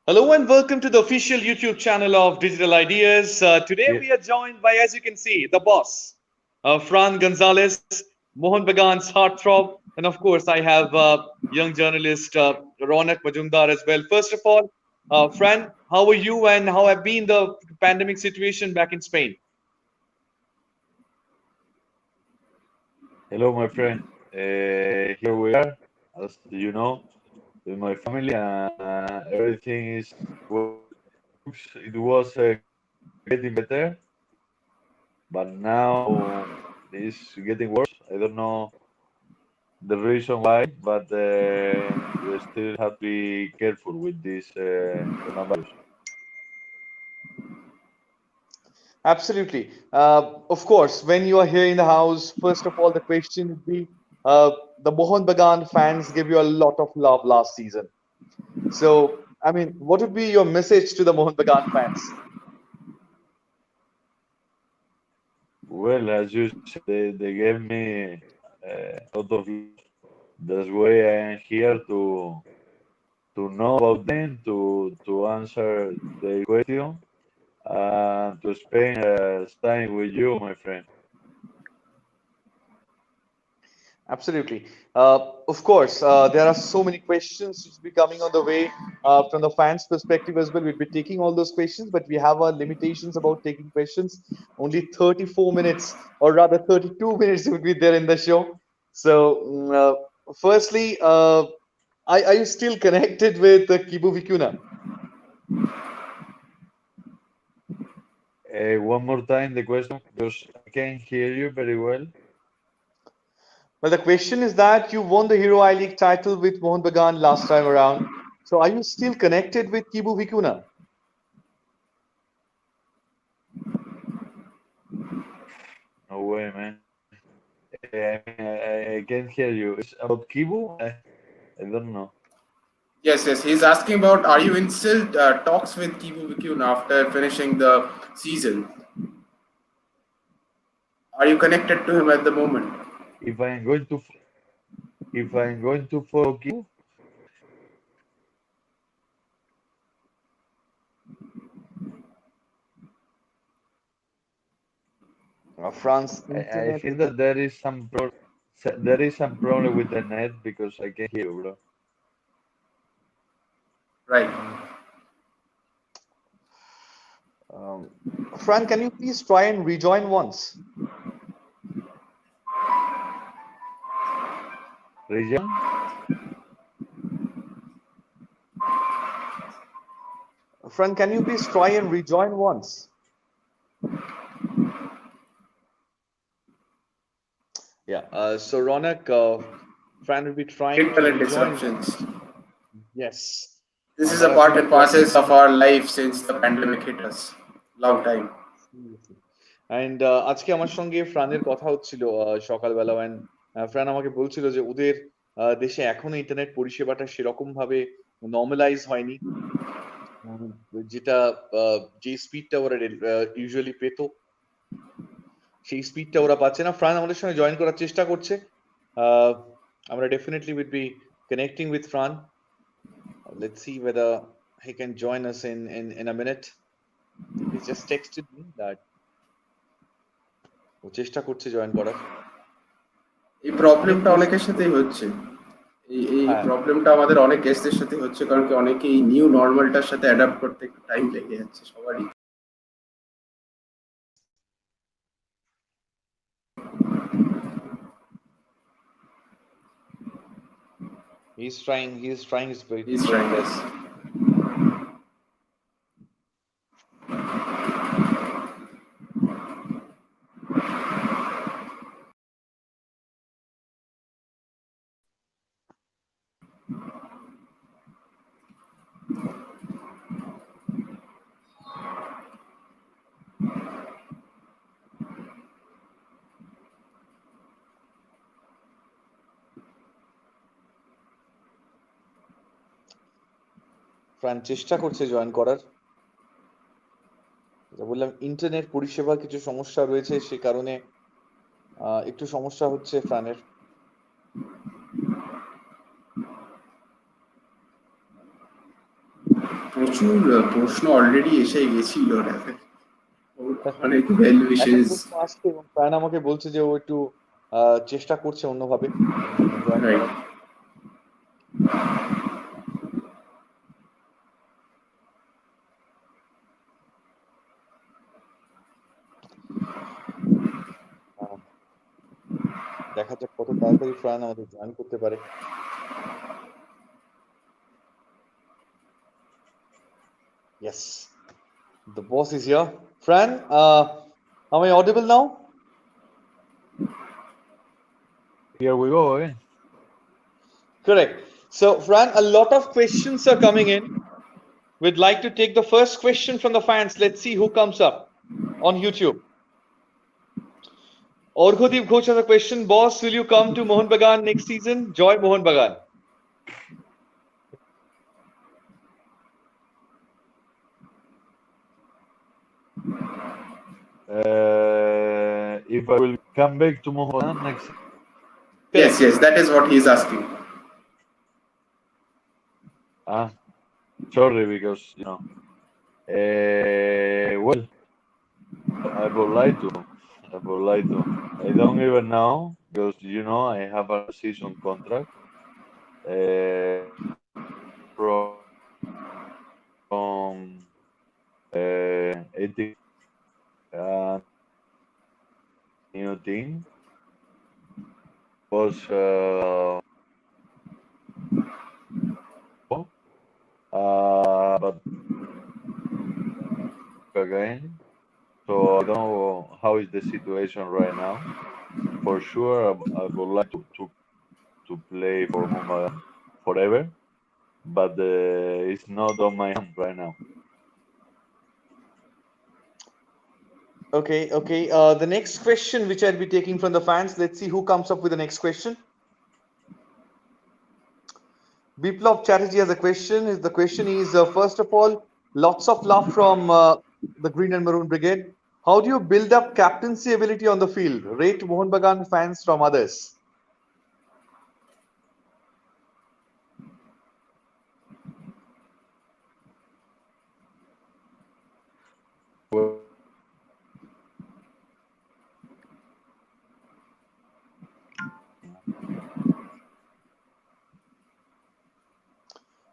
Hello and welcome to the official YouTube channel of Digital Ideas. Today Yeah. we are joined by, as you can see, the boss, Fran Gonzalez, Mohun Bagan's heartthrob, and of course I have young journalist Ronak Majumdar as well. First of all, Fran, how are you and how have been the pandemic situation back in Spain? Hello, my friend. Here we are, as you know, with my family, and everything is well. It was getting better, but now it's getting worse. I don't know the reason why, but we still have to be careful with this coronavirus. Absolutely. Of course, when you are here in the house, first of all, the question would be the Mohun Bagan fans give you a lot of love last season. So, I mean, what would be your message to the Mohun Bagan fans? Well, as you said, they gave me a lot of love. That's why I am here to know about them, to answer their question, and to spend time with you, my friend. Absolutely. Of course, there are so many questions which will be coming on the way from the fans' perspective as well. We'll be taking all those questions, but we have our limitations about taking questions. Only 34 minutes, or rather 32 minutes, will be there in the show. So, firstly, are you still connected with Kibu Vikuna? One more time the question, because I can't hear you very well. Well, the question is that you won the Hero I League title with Mohun Bagan last time around. So, are you still connected with Kibu Vikuna? No way, man. I can't hear you. It's about Kibu? I don't know. Yes. He's asking about are you in still talks with Kibu Vikun after finishing the season? Are you connected to him at the moment? If I'm going to if I'm going to follow Kibu, France I internet think is. that there is some problem with the net because I can't hear you, bro. Right. Um, Fran, can you please try and rejoin once? Region? Fran, can you please try and rejoin once? Yeah. So Ronak, Fran will be trying to Internet rejoin disruptions. once. Yes. This is a But I part think and parcel of our life since the pandemic hit us. Long time. and আজকে আমার সঙ্গে ফ্রানের কথা হচ্ছিল সকালবেলা and Fran আমাকে বলছিল যে ওদের দেশে এখনো ইন্টারনেট পরিষেবাটা সেরকম ভাবে নর্মালাইজ হয়নি উম, যেটা যে স্পিডটা ওরা ইউজুয়ালি পেতো সেই স্পিডটা ওরা পাচ্ছে না ফ্রান আমাদের সঙ্গে জয়েন করার চেষ্টা করছে আহ, আমরা definitely will be connecting with Fran let's see whether he can join us in a minute. He just texted me that ও চেষ্টা করছে জয়েন করার এই অনেক প্রবলেমটা প্রশ্ন অনেকের সাথেই হচ্ছে। এই হ্যাঁ প্রবলেমটা আমাদের অনেক গেস্টের সাথে হচ্ছে কারণ কি অনেকে এই নিউ নর্মালটার সাথে অ্যাডাপ্ট করতে একটু টাইম লেগে যাচ্ছে সবারই। he's trying his very, He's very trying this. best. Fran চেষ্টা করছে জয়েন করার যেটা বললাম ইন্টারনেট পরিষেবা কিছু সমস্যা রয়েছে সে কারণে একটু সমস্যা হচ্ছে ফ্রানের প্রচুর প্রশ্ন অলরেডি এসে গেছিল অনেক ওয়েল একটা উইশেস। প্রশ্ন আসছে এবং ফ্রান আমাকে বলছে যে ও একটু চেষ্টা করছে অন্যভাবে জয়েন রাইট। করার। দেখা যাক কত তাড়াতাড়ি ফ্রান আমাদের জয়েন করতে পারে। Yes, the boss is here. Fran, am I audible now? Here we go again. Correct. So, Fran, a lot of questions are coming in. We'd like to take the first question from the fans. Let's see who comes up on YouTube. Orghodeep Ghosh has a question. Boss, will you come to Mohun Bagan next season? Joy Mohun Bagan. If I will come back to Mohun next. Yes, that is what he is asking. Sorry, because well, I would like to. I don't even know because I have a season contract from 18 new team was but again, so I don't know how is the situation right now. For sure, I would like to play for Mohun Bagan forever, but it's not on my hand right now. Okay. The next question, which I'll be taking from the fans. Let's see who comes up with the next question. Biplab Chatterjee has a question. The question is, first of all, lots of love from the Green and Maroon Brigade. How do you build up captaincy ability on the field? Rate Mohun Bagan fans from others.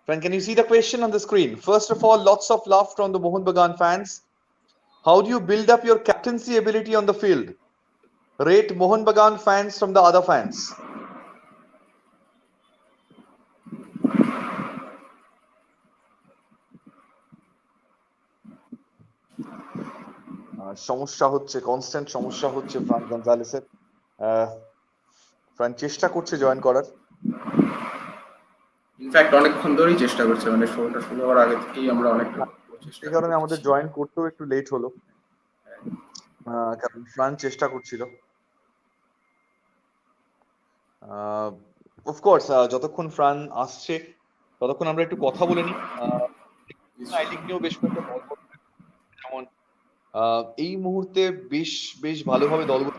Fran, can you see the question on the screen? First of all, lots of love from the Mohun Bagan fans. How do you build up your captaincy ability on the field? Rate Mohun Bagan fans from the other fans. সমস্যা হচ্ছে, constant সমস্যা হচ্ছে Fran গঞ্জালেসের। Fran চেষ্টা করছে join করার। In fact অনেকক্ষণ ধরেই চেষ্টা করছে, মানে শোটা শুরু হওয়ার আগে থেকেই আমরা অনেক সেই কারণে আমাদের জয়েন করতেও একটু লেট হলো, কারণ ফ্রান চেষ্টা করছিল। অফকোর্স যতক্ষণ ফ্রান আসছে ততক্ষণ আমরা একটু কথা বলে নিই। আই লিগ নিয়েও বেশ কয়েকটা দল, যেমন এই মুহূর্তে বেশ ভালোভাবে দলগুলো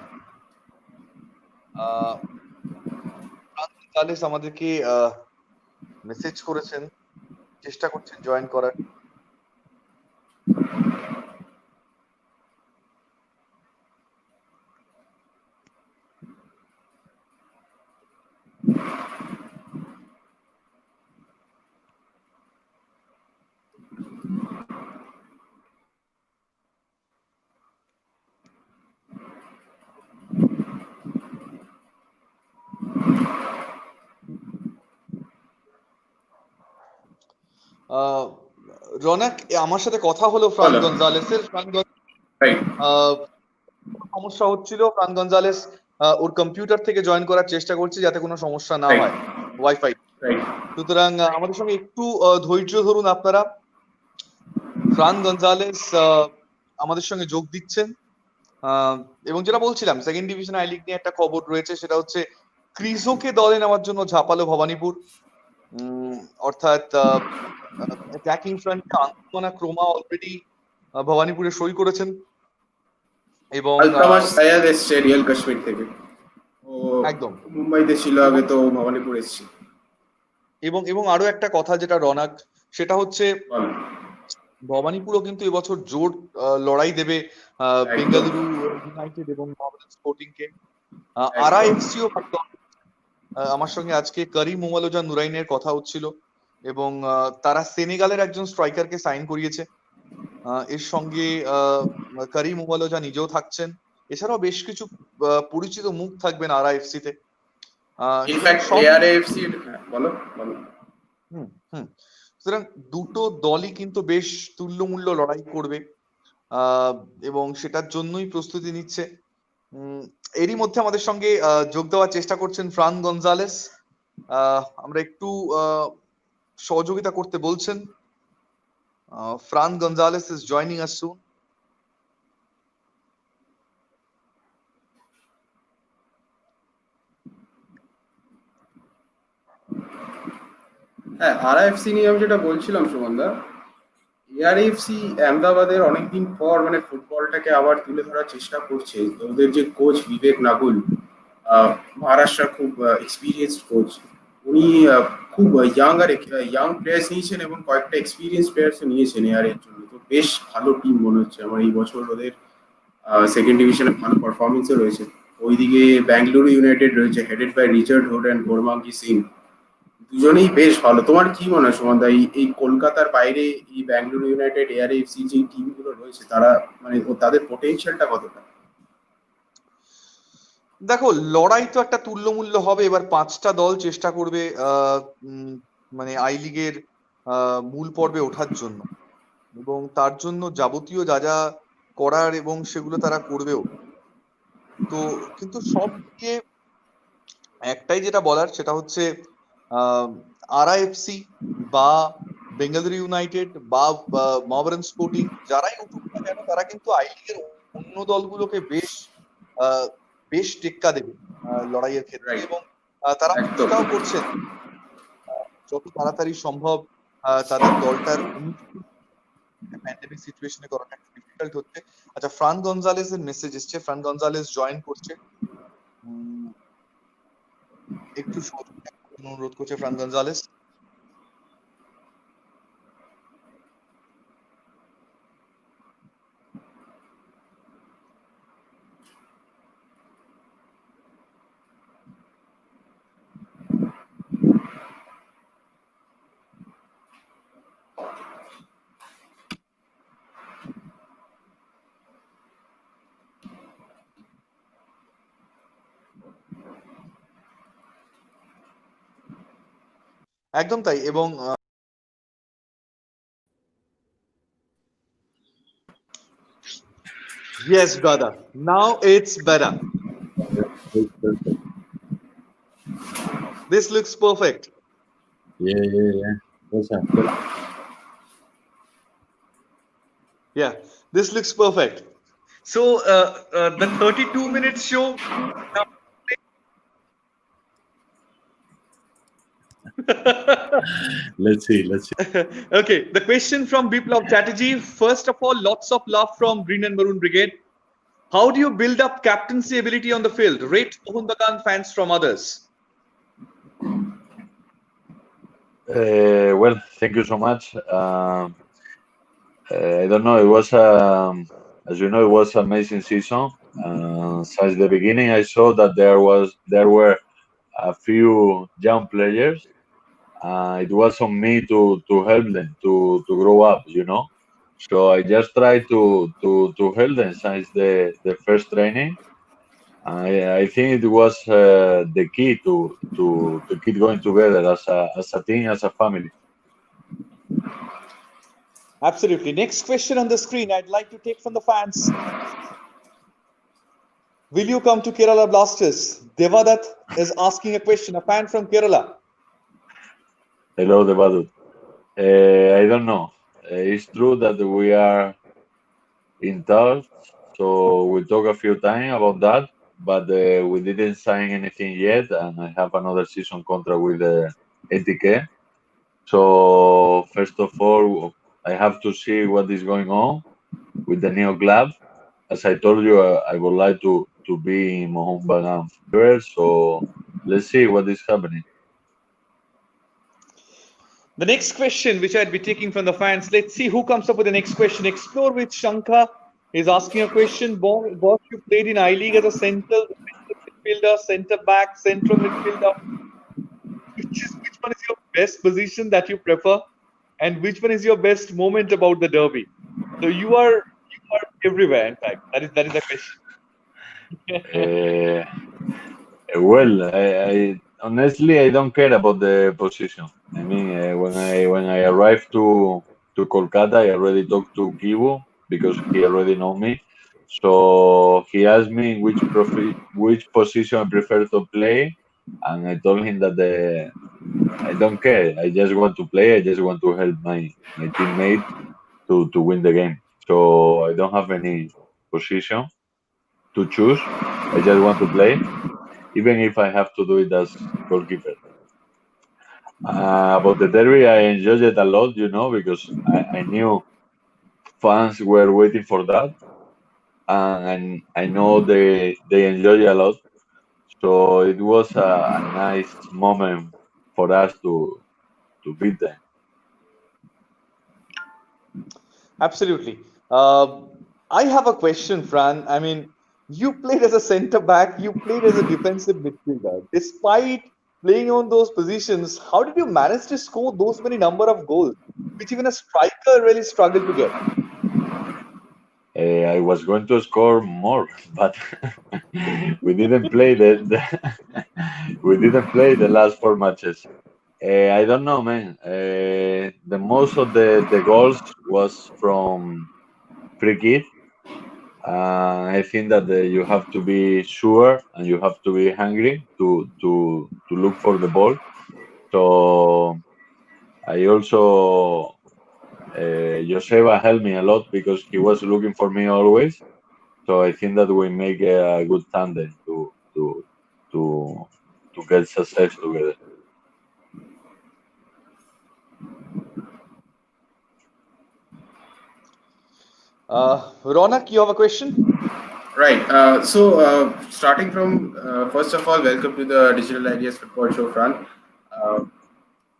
ফ্রান আমাদেরকে মেসেজ করেছেন, চেষ্টা করছেন জয়েন করার। রনক, আমার সাথে কথা হলো ফ্রান গঞ্জালেসের। সমস্যা হচ্ছিল, ফ্রান গঞ্জালেস ওর কম্পিউটার থেকে জয়েন করার চেষ্টা করছে যাতে কোনো সমস্যা না হয় ওয়াইফাই। সুতরাং আমাদের সঙ্গে একটু ধৈর্য ধরুন আপনারা। ফ্রান গঞ্জালেস আমাদের সঙ্গে যোগ দিচ্ছেন, এবং যেটা বলছিলাম, সেকেন্ড ডিভিশন আই লিগ নিয়ে একটা খবর রয়েছে, সেটা হচ্ছে ক্রিজোকে দলে নেওয়ার জন্য ঝাঁপালো ভবানীপুর। অর্থাৎ অ্যাটাকিং ফ্রন্টে আন্তমনা ক্রোমা অলরেডি ভবানীপুরে সই করেছেন, এবং সায়াদ এসছে রিয়েল কাশ্মীর থেকে। ও একদম মুম্বাইতে ছিল আগে, তো ভবানীপুর এসছে। এবং আরো একটা কথা যেটা রনক সেটা হচ্ছে বলো। ভবানীপুরও কিন্তু এবছর জোর লড়াই দেবে একদম। বেঙ্গালুরু ইউনাইটেড এবং মোহামেডান স্পোর্টিংকে। একদম। আরআইএফসিও আমার সঙ্গে আজকে করিম মোমালোজা নুরাইনের কথা হচ্ছিল এবং তারা সেনেগালের একজন স্ট্রাইকারকে সাইন করিয়েছে। এর সঙ্গে করিম মোমালোজা নিজেও থাকছেন। এছাড়াও বেশ কিছু পরিচিত মুখ থাকবেন আরআইএফসি তে। সুতরাং ইনফ্যাক্ট সব এআরএফসি, বলো বলো। হুম হুম সুতরাং দুটো দলই কিন্তু বেশ তুল্যমূল্য লড়াই করবে এবং সেটার জন্যই প্রস্তুতি নিচ্ছে। এরই মধ্যে আমাদের সঙ্গে যোগ দেওয়ার চেষ্টা করছেন ফ্রান গনজালেস। আমরা একটু সহযোগিতা করতে বলছেন। Fran Gonzalez is joining us soon. হ্যাঁ, আরআইএফসি নিয়ে আমি যেটা বলছিলাম সুমনদা, এআরএফসি আহমেদাবাদের অনেকদিন পর মানে ফুটবলটাকে আবার তুলে ধরার চেষ্টা করছে। তো ওদের যে কোচ বিবেক নাগুল, মহারাষ্ট্রের খুব এক্সপিরিয়েন্সড কোচ, উনি খুব ইয়াং প্লেয়ার্স নিয়েছেন এবং কয়েকটা এক্সপিরিয়েন্স প্লেয়ার্স নিয়েছেন এর জন্য। তো বেশ ভালো টিম মনে হচ্ছে আমার এই বছর। ওদের সেকেন্ড ডিভিশনে ভালো পারফরমেন্সও রয়েছে। ওইদিকে ব্যাঙ্গালুরু ইউনাইটেড রয়েছে, headed by Richard Hood and Gourmangi Singh. দুজনেই বেশ ভালো। তোমার কি মনে হয় সুমনদা, এই কলকাতার বাইরে এই ব্যাঙ্গালুরু ইউনাইটেড, এআরএফসি যে টিমগুলো রয়েছে, তারা মানে তাদের পোটেনশিয়ালটা কতটা? দেখো, লড়াই তো একটা তুল্যমূল্য হবে। এবার পাঁচটা দল চেষ্টা করবে মানে আই লিগের মূল পর্বে ওঠার জন্য, এবং তার জন্য যাবতীয় যা যা করার এবং সেগুলো তারা করবেও। তো কিন্তু সব মিলিয়ে একটাই যেটা বলার, সেটা হচ্ছে আরআইএফসি বা বেঙ্গালুরু ইউনাইটেড বা মোহামেডান স্পোর্টিং, যারাই উঠুক না কেন, তারা কিন্তু আই লিগের অন্য দলগুলোকে বেশ বেশ টেক্কা দেবে লড়াইয়ের ক্ষেত্রে। এবং তারা চেষ্টাও করছেন যত তাড়াতাড়ি সম্ভব তাদের দলটার প্যান্ডেমিক সিচুয়েশনে করাটা একটু ডিফিকাল্ট হচ্ছে। আচ্ছা, ফ্রান গনজালেস এর মেসেজ এসছে। ফ্রান গনজালেস জয়েন করছে। একটু সহযোগিতা অনুরোধ করছে ফ্রান গনজালেস। একদম তাই। এবং yes brother, now it's better. This looks perfect. Yeah. What's up? Yeah, this looks perfect. So the 32 minutes show now. Let's see. Okay, the question from Biplav Chatterjee. First of all, lots of love from Green and Maroon Brigade. How do you build up captaincy ability on the field? Rate Mohun Bagan fans from others. Well, thank you so much. I don't know. It was, as you know, it was an amazing season. Since the beginning, I saw that there were a few young players. It was on me to help them to grow up. So I just tried to help them since the first training. I think it was the key to keep going together as a team, as a family. Absolutely. Next question on the screen I'd like to take from the fans. Will you come to Kerala Blasters? Devadat is asking a question, a fan from Kerala. Hello, Devadut. I don't know. It's true that we are in touch, so we talk a few times about that, but we didn't sign anything yet, and I have another season contract with ATK. So first of all, I have to see what is going on with the new club. As I told you, I would like to be in Mohun Bagan forever. So let's see what is happening. The next question, which I'd be taking from the fans, let's see who comes up with the next question. Explore with Shankha is asking a question. Boss, you played in I-League as a central midfielder, centre back, central midfielder. Which one is your best position that you prefer, and which one is your best moment about the derby? So you are everywhere. In fact, that is the question. Well, I honestly I don't care about the position. I mean, when I arrived to Kolkata, I already talked to Kibu because he already know me. So he asked me which position I prefer to play, and I told him that I don't care. I just want to play. I just want to help my teammate to win the game. So I don't have any position to choose. I just want to play, even if I have to do it as goalkeeper. About the derby, I enjoyed it a lot, because I knew fans were waiting for that, and I know they enjoy it a lot. So it was a nice moment for us to beat them. Absolutely. I have a question, Fran. I mean, you played as a centre back, you played as a defensive midfielder. Despite playing on those positions, how did you manage to score those many number of goals, which even a striker really struggled to get? I was going to score more, but we didn't play we didn't play the last 4 matches. I don't know, man. The most of the goals was from free kick. I think that you have to be sure and you have to be hungry to look for the ball. So I also Joseba helped me a lot because he was looking for me always. So I think that we make a good tandem to get success together. Ronak, you have a question? Right. Starting from first of all, welcome to the Digital Ideas Football Show, Fran.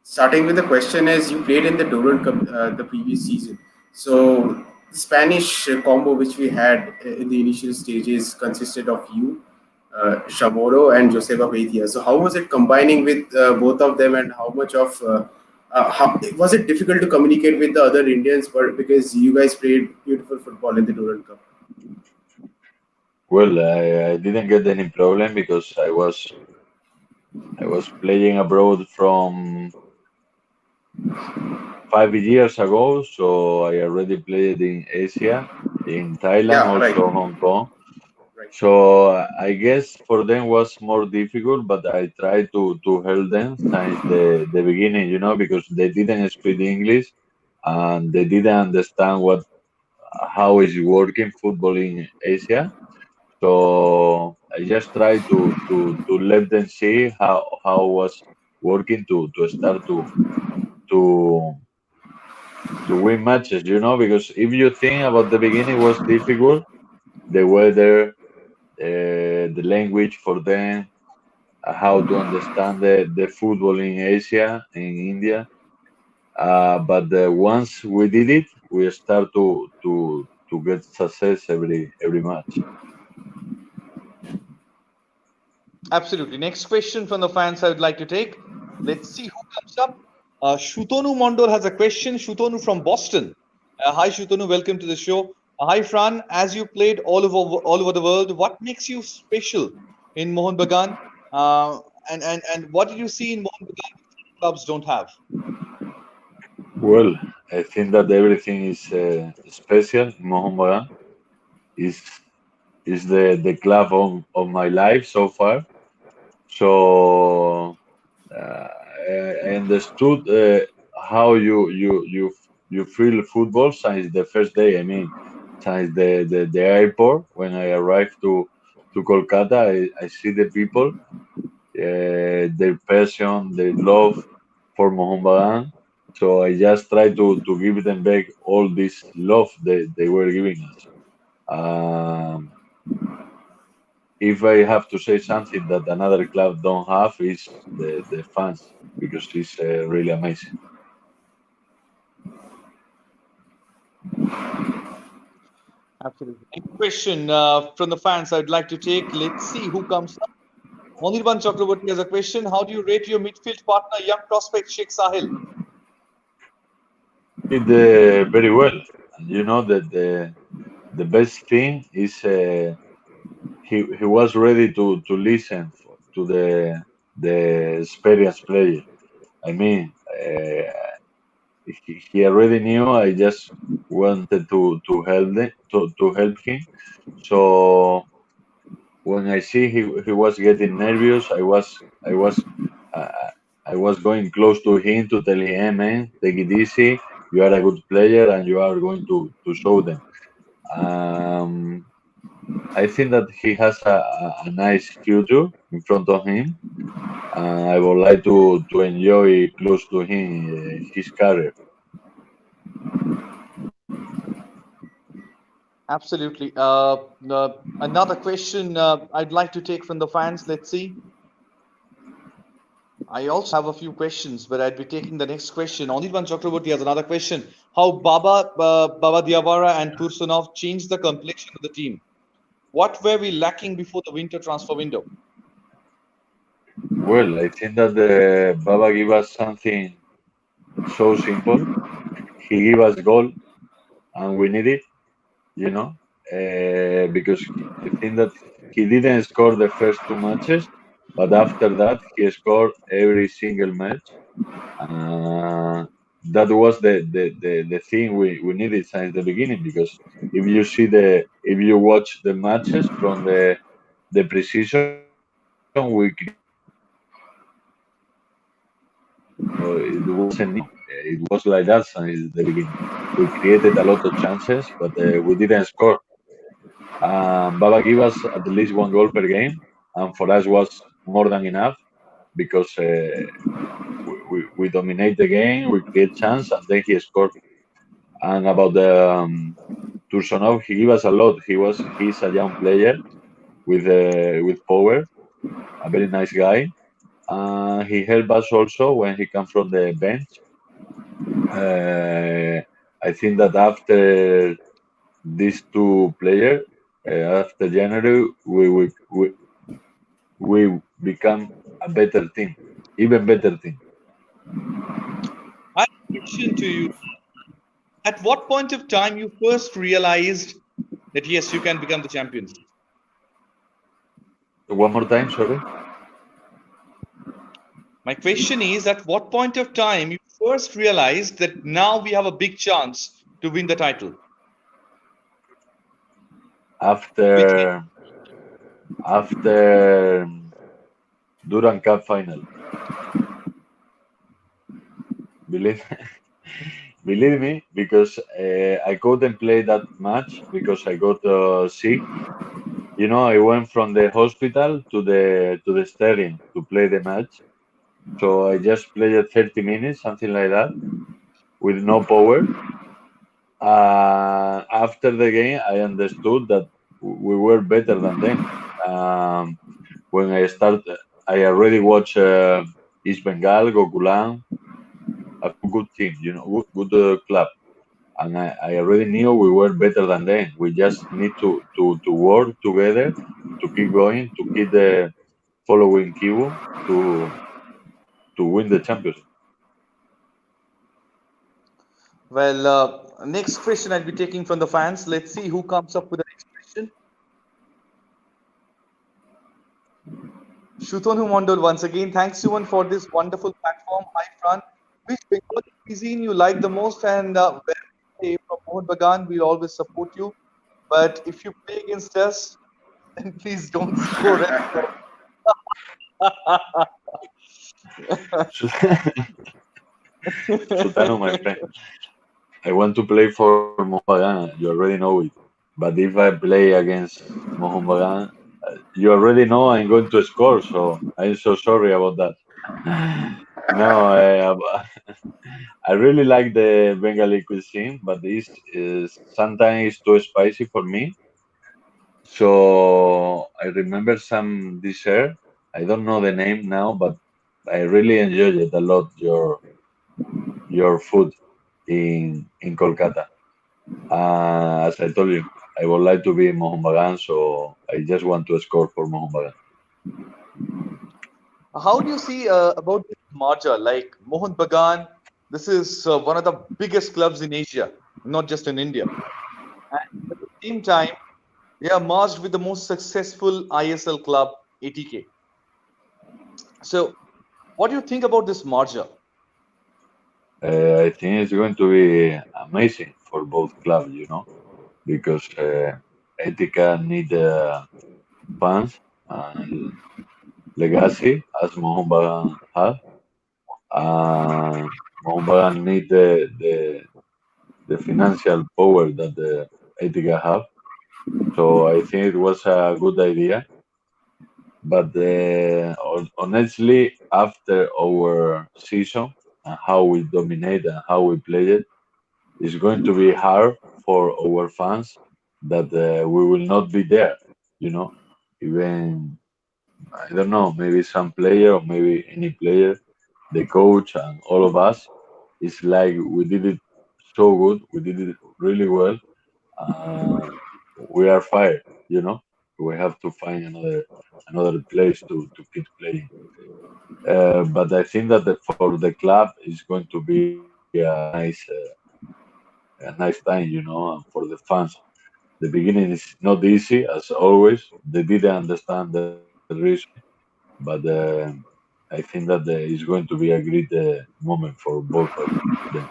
Starting with the question is, you played in the Durand Cup the previous season. So the Spanish combo which we had in the initial stages consisted of you, Chamorro, and Joseba Beitia. So how was it combining with both of them, and how much of how, was it difficult to communicate with the other Indians? But because you guys played beautiful football in the Durand Cup. Well, I didn't get any problem because I was playing abroad from 5 years ago, so I already played in Asia, in Thailand, Yeah, right. also Hong Kong. Right. So I guess for them was more difficult, but I tried to help them since the beginning, because they didn't speak English and they didn't understand how is working football in Asia. So I just tried to let them see how was working to start to win matches, because if you think about the beginning was difficult, the weather, the language for them, how to understand the football in Asia, in India. But once we did it, we start to get success every match. Absolutely. Next question from the fans I would like to take. Let's see who comes up. Shutonu Mondol has a question. Shutonu from Boston. Hi, Shutonu. Welcome to the show. Hi, Fran. As you played all over the world, what makes you special in Mohun Bagan? And what did you see in Mohun Bagan that clubs don't have? Well, I think that everything is special in Mohun Bagan. Is the club of my life so far. So I understood how you feel football since the first day. I mean, since the airport when I arrived to Kolkata, I see the people, their passion, their love for Mohun Bagan. So I just try to give them back all this love they were giving us. If I have to say something that another club don't have is the fans, because it's really amazing. Absolutely. Next question from the fans I'd like to take. Let's see who comes up. Monirban Chakraborty has a question. How do you rate your midfield partner, young prospect Sheikh Sahil? Did very well. You know that the best thing is he was ready to listen to the experienced player. I mean, he already knew. I just wanted to help to help him. So when I see he was getting nervous, uh, I was going close to him to tell him, hey, man, take it easy. You are a good player, and you are going to show them. Um, I think that he has a nice future in front of him. I would like to enjoy close to him his career. Absolutely. Another question I'd like to take from the fans. Let's see. I also have a few questions, but I'd be taking the next question. Anirban Chakraborty has another question. How Baba Diawara and Tursunov changed the complexion of the team? What were we lacking before the winter transfer window? Well, I think that Baba gave us something so simple. He gave us goal, and we need it, you know, because I think that he didn't score the first two matches, but after that he scored every single match. That was the thing we needed since the beginning, because if you watch the matches from the precision, we it wasn't new. It was like that since the beginning. We created a lot of chances, but we didn't score. Baba gave us at least one goal per game, and for us was more than enough, because we dominate the game, we create chance, and then he scored. And about the Tursunov, he gave us a lot. He's a young player with power, a very nice guy. He helped us also when he comes from the bench. I think that after these two players, after January, we become a better team, even better team. I have a question to you. At what point of time you first realized that yes, you can become the champions? One more time, sorry. My question is, at what point of time you first realized that now we have a big chance to win the title? After Durand Cup final. Believe me, because I couldn't play that match because I got sick. You know, I went from the hospital to the stadium to play the match. So I just played 30 minutes, something like that, with no power. After the game, I understood that we were better than them. When I started, I already watched East Bengal, Gokulam, a good team, you know, good club. And I already knew we were better than them. We just need to work together, to keep going, to keep the following Kivu to win the championship. Well, next question I'll be taking from the fans. Let's see who comes up with the next question. Shutonu Mondol once again. Thanks, Suman, for this wonderful platform. Hi, Fran. Which Bengali cuisine you like the most, and where we stay from Mohun Bagan, we'll always support you. But if you play against us, then please don't score it. Sultano, my friend, I want to play for Mohun Bagan. You already know it. But if I play against Mohun Bagan, you already know I'm going to score. So I'm so sorry about that. No, I really like the Bengali cuisine, but this is sometimes too spicy for me. So I remember some dessert. I don't know the name now, but I really enjoyed it a lot. Your food in Kolkata. As I told you, I would like to be Mohun Bagan, so I just want to score for Mohun Bagan. How do you see about this merger? Like Mohun Bagan, this is one of the biggest clubs in Asia, not just in India. And at the same time, they are merged with the most successful ISL club, ATK. So, what do you think about this merger? I think it's going to be amazing for both clubs, because Etika need fans and legacy as Mohun Bagan have. Mohun Bagan need the financial power that the Etika have. So I think it was a good idea. But honestly, after our season and how we dominate and how we play it, it's going to be hard for our fans that we will not be there. You know, even I don't know, maybe some player or maybe any player, the coach and all of us, it's like we did it so good, we did it really well. Uh, we are fired. You know, we have to find another place to keep playing. But I think that for the club is going to be a nice time, and for the fans. The beginning is not easy as always. They didn't understand the reason, but I think that it's going to be a great moment for both of them.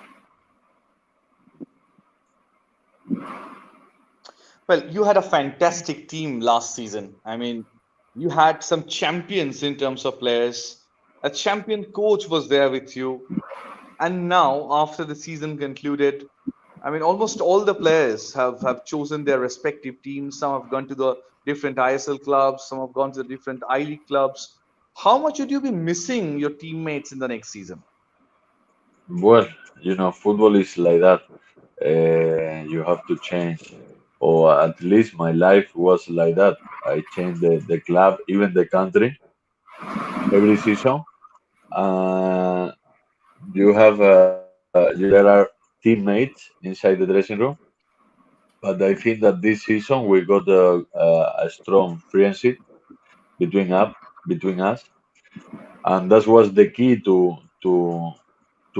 Well, you had a fantastic team last season. I mean, you had some champions in terms of players. A champion coach was there with you. And now, after the season concluded, I mean, almost all the players have chosen their respective teams. Some have gone to the different ISL clubs, some have gone to the different I League clubs. How much would you be missing your teammates in the next season? Well, football is like that. You have to change, or at least my life was like that. I changed the club, even the country, every season. Uh, you have there are teammates inside the dressing room, but I think that this season we got a strong friendship between up between us, and that was the key to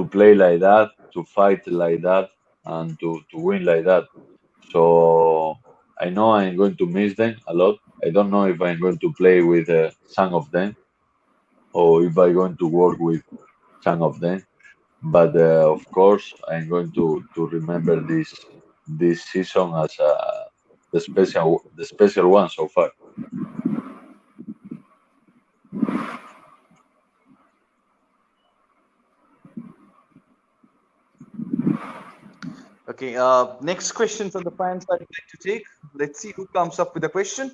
play like that, to fight like that, and to win like that. So I know I'm going to miss them a lot. I don't know if I'm going to play with some of them or if I'm going to work with some of them. But of course, I'm going to remember this season as the special one so far. Okay, next question from the fans I'd like to take. Let's see who comes up with a question.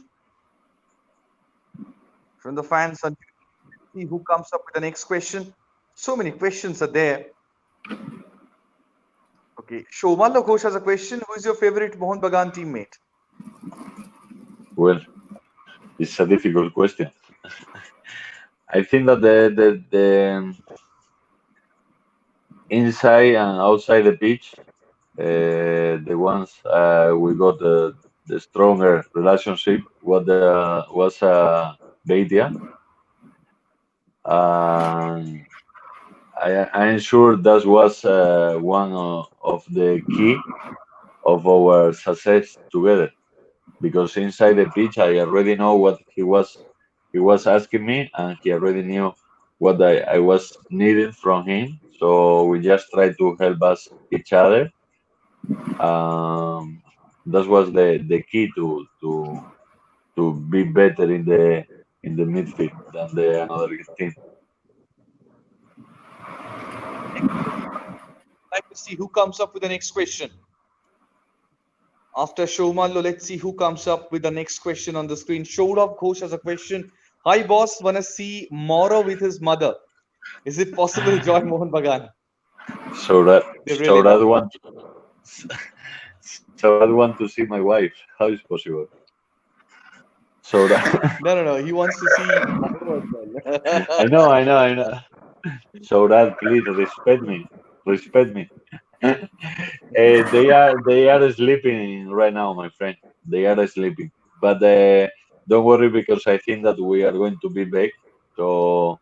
From the fans, let's see who comes up with the next question. So many questions are there. Okay, Shomallo Ghosh has a question. Who is your favorite Mohun Bagan teammate? Well, it's a difficult question. I think that the inside and outside the pitch, the ones we got the stronger relationship was Beitia. And I'm sure that was one of the key of our success together. Because inside the pitch, I already know what he was asking me, and he already knew what I was needing from him. So we just try to help us each other. Um, that was the key to be better in the midfield than the another team. I'd like to see who comes up with the next question. After Shomallo, let's see who comes up with the next question on the screen. Shourav Ghosh has a question. Hi, boss. Wanna see Moro with his mother? Is it possible to join Mohun Bagan? So that They so really that love it. one so that want to see my wife. How is possible? So that No. He wants to see Moro as well. I know. So that please respect me. Respect me. They are sleeping right now, my friend. They are sleeping. But don't worry because I think that we are going to be back. So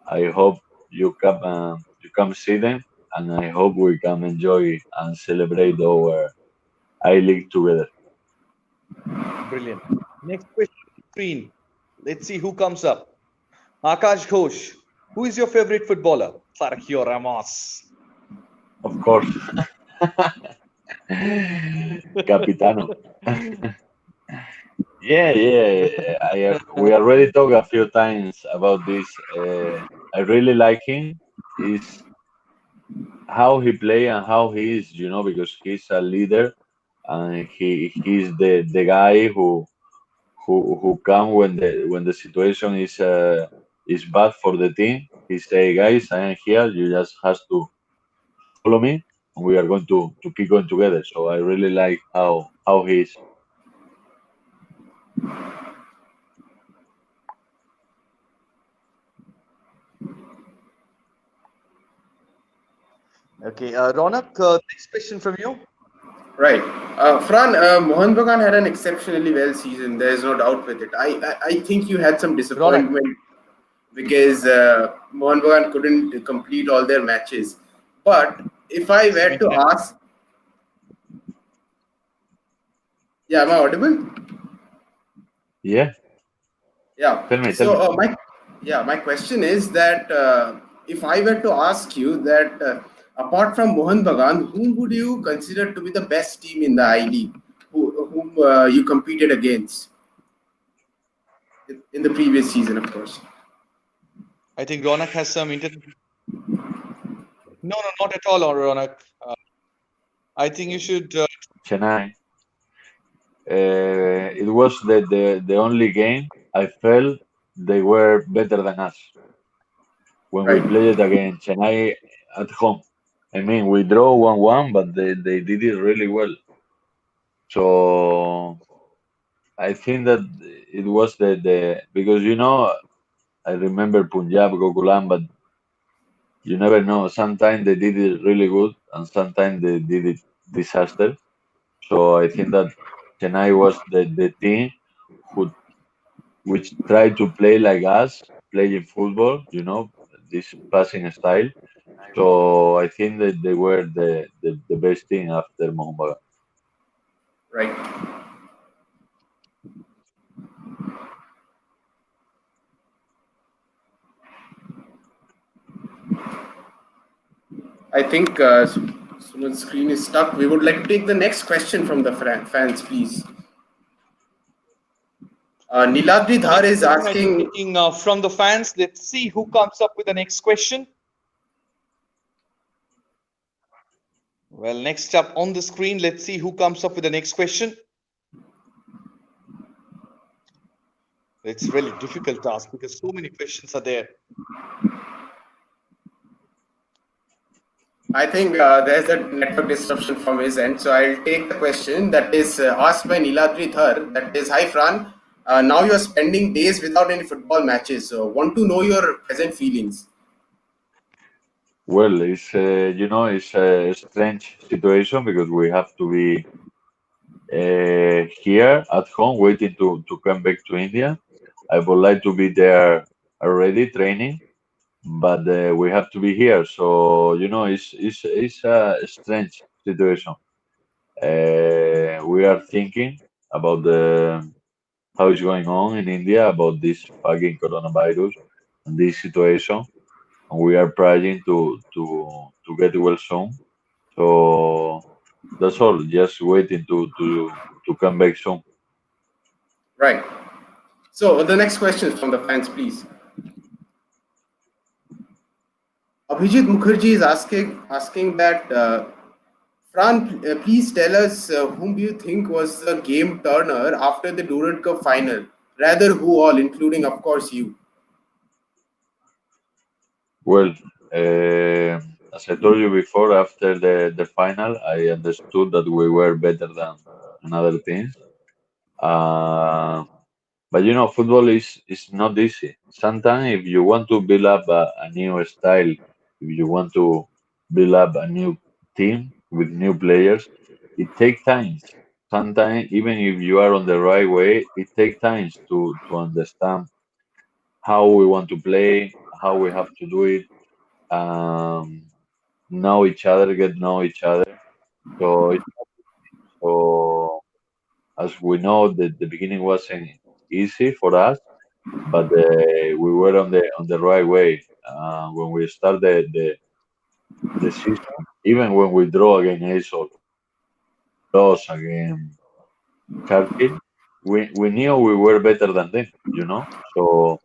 I hope you come see them, and I hope we can enjoy and celebrate our I-League together. Brilliant. Next question, screen. Let's see who comes up. Akash Ghosh. Who is your favorite footballer? Sergio Ramos. Of course. Capitano. Yeah. We already talked a few times about this. I really like him. Is how he play and how he is, because he's a leader, and he's the guy who come when the situation is bad for the team. He say, guys, I am here. You just have to follow me, and we are going to keep going together. So I really like how he is. Okay, Ronak, next question from you. Right. Fran, Mohun Bagan had an exceptionally well season. There's no doubt with it. I think you had some Ronak, disappointment because Mohun Bagan couldn't complete all their matches. But if I were to ask, yeah, am I audible? Yeah, Yeah. tell me, tell So me. my question is that if I were to ask you that apart from Mohun Bagan, whom would you consider to be the best team in the I League, whom you competed against in the previous season, of course? I think Ronak has some internet. No, not at all, Ronak. I think you should. Chennai. It was the only game I felt they were better than us when we Right. played against Chennai at home. I mean, we draw 1-1, but they did it really well. So I think that it was the because I remember Punjab, Gokulam, but you never know. Sometimes they did it really good, and sometimes they did it disaster. So I think that Chennai was the team who which tried to play like us, playing football, this passing style. So I think that they were the best team after Mohun Bagan. Right. I think Suman's screen is stuck. We would like to take the next question from the fans, please. Niladri Dhar Next is question, I think, asking. taking from the fans. Let's see who comes up with the next question. Well, next up on the screen, let's see who comes up with the next question. It's really difficult task because so many questions are there. I think there's a network disruption from his end, so I'll take the question that is asked by Niladri Thar. That is, hi Fran. Now you are spending days without any football matches. So want to know your present feelings. Well, it's a strange situation because we have to be here at home waiting to come back to India. I would like to be there already training, but we have to be here. So it's a strange situation. We are thinking about how it's going on in India about this fucking coronavirus and this situation, and we are praying to get well soon. So that's all. Just waiting to come back soon. Right. So the next question is from the fans, please. Abhijit Mukherjee is asking that Fran, please tell us whom do you think was the game turner after the Durand Cup final? Rather, who all, including of course you. Well, as I told you before, after the final, I understood that we were better than other teams. Uh, but football is not easy. Sometimes, if you want to build up a new style, if you want to build up a new team with new players, it takes time. Sometimes, even if you are on the right way, it takes time to understand how we want to play, how we have to do it, um, know each other, get know each other. So, so as we know, the beginning wasn't easy for us, but we were on the right way. When we start the season, even when we draw against Ace or lost against Kharkiv, we knew we were better than them, you know. So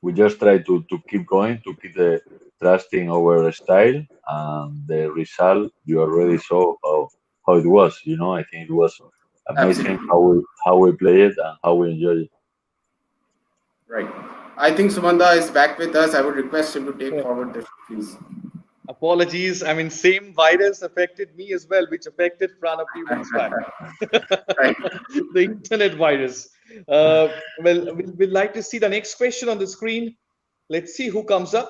we just try to keep going, to keep the trusting our style, and the result you already saw how it was. You know, I think it was amazing Absolutely. how we play it and how we enjoy it. Right. I think Sumanda is back with us. I would request him to take forward the show, please. Apologies. I mean, same virus affected me as well, which affected Fran a few weeks back. Right. The internet virus. Well, we'd like to see the next question on the screen. Let's see who comes up.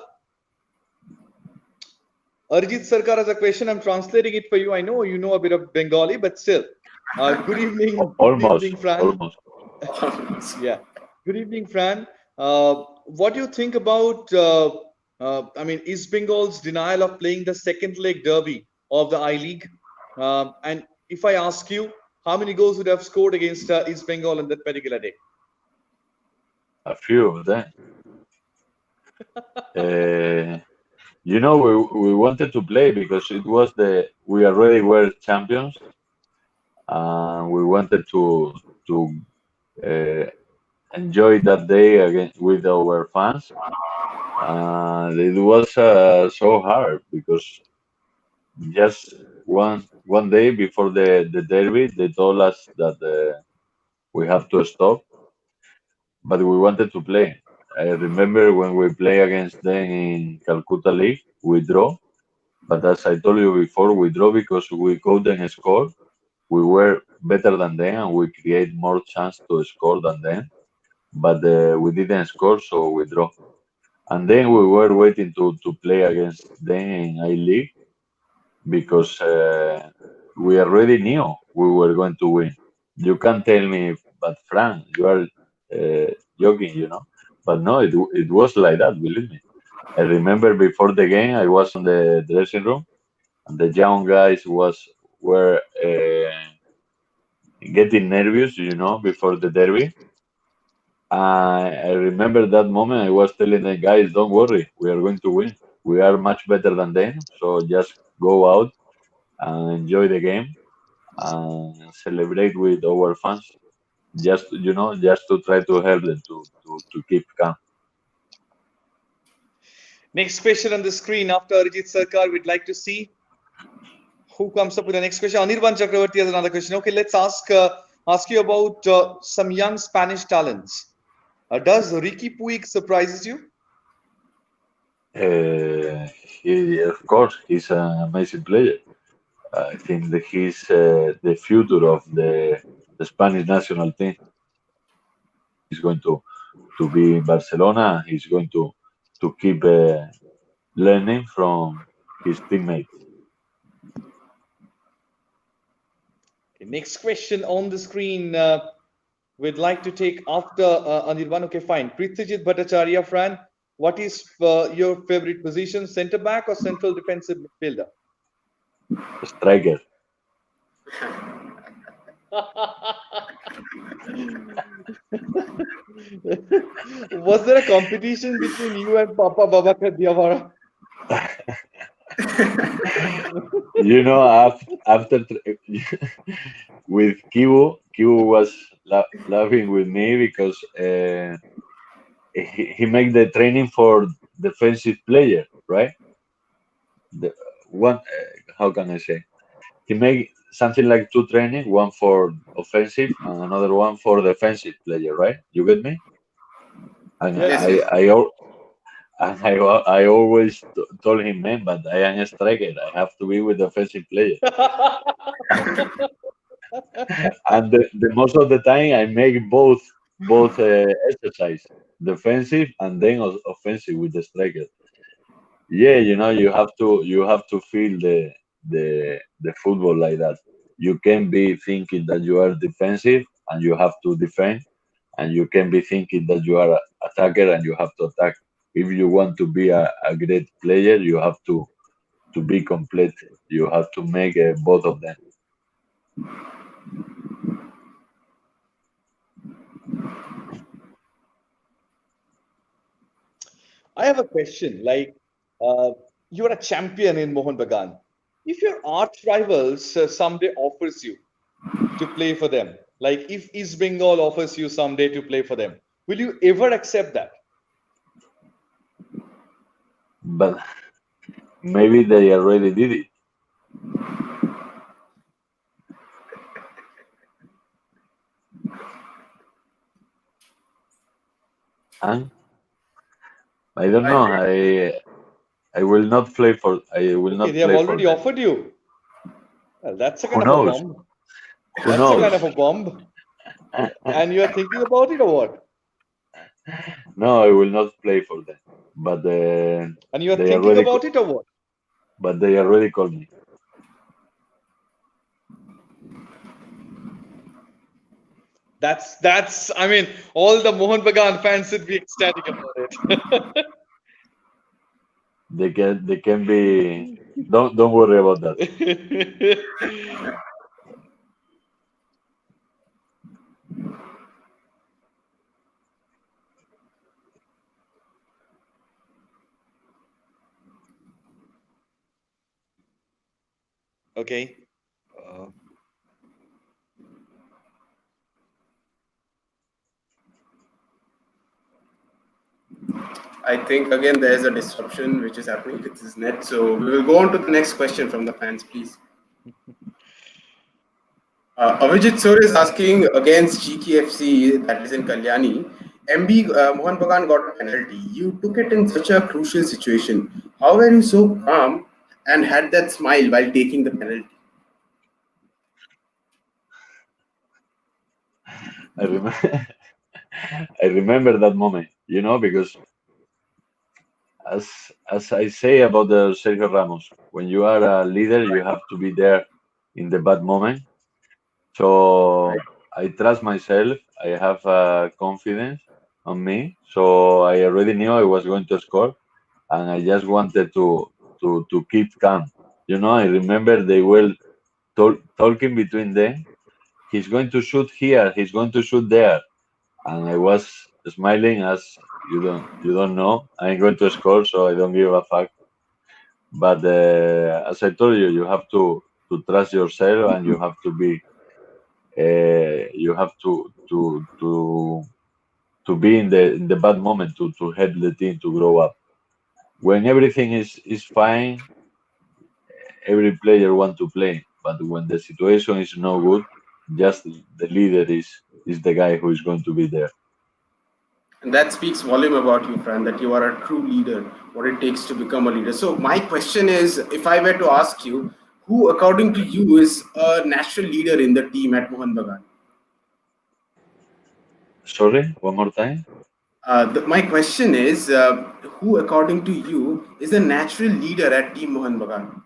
Arjit Sarkar has a question. I'm translating it for you. I know you know a bit of Bengali, but still. Good evening. Good Almost, evening, Fran. almost. Yeah. Good evening, Fran. What do you think about, I mean, East Bengal's denial of playing the second leg derby of the I League? And if I ask you, how many goals would have scored against East Bengal on that particular day? A few of them. Uh, you know, we wanted to play because it was we already were champions, and we wanted to uh, enjoy that day again with our fans. And it was so hard because just one day before the derby, they told us that we have to stop, but we wanted to play. I remember when we play against them in Calcutta League, we draw. But as I told you before, we draw because we couldn't score. We were better than them and we create more chance to score than them. But we didn't score, so we draw. And then we were waiting to play against them in I League because we already knew we were going to win. You can tell me, but Fran, you are joking, you know. But no, it was like that, believe me. I remember before the game, I was in the dressing room, and the young guys were getting nervous, you know, before the derby. I remember that moment. I was telling the guys, "Don't worry, we are going to win. We are much better than them. So just go out and enjoy the game and celebrate with our fans. Just just to try to help them to keep calm." Next question on the screen after Arjit Sarkar, we'd like to see who comes up with the next question. Anirban Chakravarti has another question. Okay, let's ask you about some young Spanish talents. Does Ricky Puig surprises you? Of course, he's an amazing player. I think that he's the future of the Spanish national team. He's going to be in Barcelona. He's going to keep learning from his teammates. Okay, next question on the screen. We'd like to take after Anirban. Okay, fine. Prithijit Bhattacharya, Fran, what is your favorite position, centre back or central defensive midfielder? Striker. Was there a competition between you and Papa Babakar Diawara? You know, after with Kibu was laughing with me because he made the training for defensive player, right? The one, how can I say? He made something like two training, one for offensive and another one for defensive player, right? You get me? And Yes, Yes, yes. yes. I always told him, man, but I am a striker. I have to be with defensive player. And the most of the time, I make both exercise, defensive and then offensive with the striker. Yeah, you know, you have to feel the football like that. You can be thinking that you are defensive and you have to defend, and you can be thinking that you are an attacker and you have to attack. If you want to be a great player, you have to be complete. You have to make both of them. I have a question. Like, you're a champion in Mohun Bagan. If your arch rivals someday offers you to play for them, like if East Bengal offers you someday to play for them, will you ever accept that? But maybe they already did it. And I don't know. I will not play for. I will Okay, not they have play for already them. offered you. Well, that's a Who kind of a knows? bomb. Who That's a kind knows? of a bomb. And you are thinking about it or what? No, I will not play for them. But And you are they thinking already. about it or what? But they already called me. That's I mean, all the Mohun Bagan fans should be ecstatic about it. They can be. Don't worry about that. Okay. I think again there is a disruption which is happening with this net. So we will go on to the next question from the fans, please. Avijit Sur is asking against GKFC, that is in Kalyani. MB Mohan Bagan got a penalty. You took it in such a crucial situation. How were you so calm and had that smile while taking the penalty? I remember. I remember that moment. Because as I say about the Sergio Ramos, when you are a leader, you have to be there in the bad moment. So I trust myself. I have confidence on me. So I already knew I was going to score, and I just wanted to keep calm. I remember they were talking between them. He's going to shoot here. He's going to shoot there, and I was smiling as you don't know. I'm going to score, so I don't give a fuck. But as I told you, you have to trust yourself, and you have to be you have to be in the bad moment to help the team to grow up. When everything is fine, every player want to play. But when the situation is no good, just the leader is the guy who is going to be there. And that speaks volume about you, Fran, that you are a true leader, what it takes to become a leader. So my question is, if I were to ask you, who according to you is a natural leader in the team at Mohan Bagan? Sorry, one more time. My question is, who according to you is a natural leader at Team Mohan Bagan?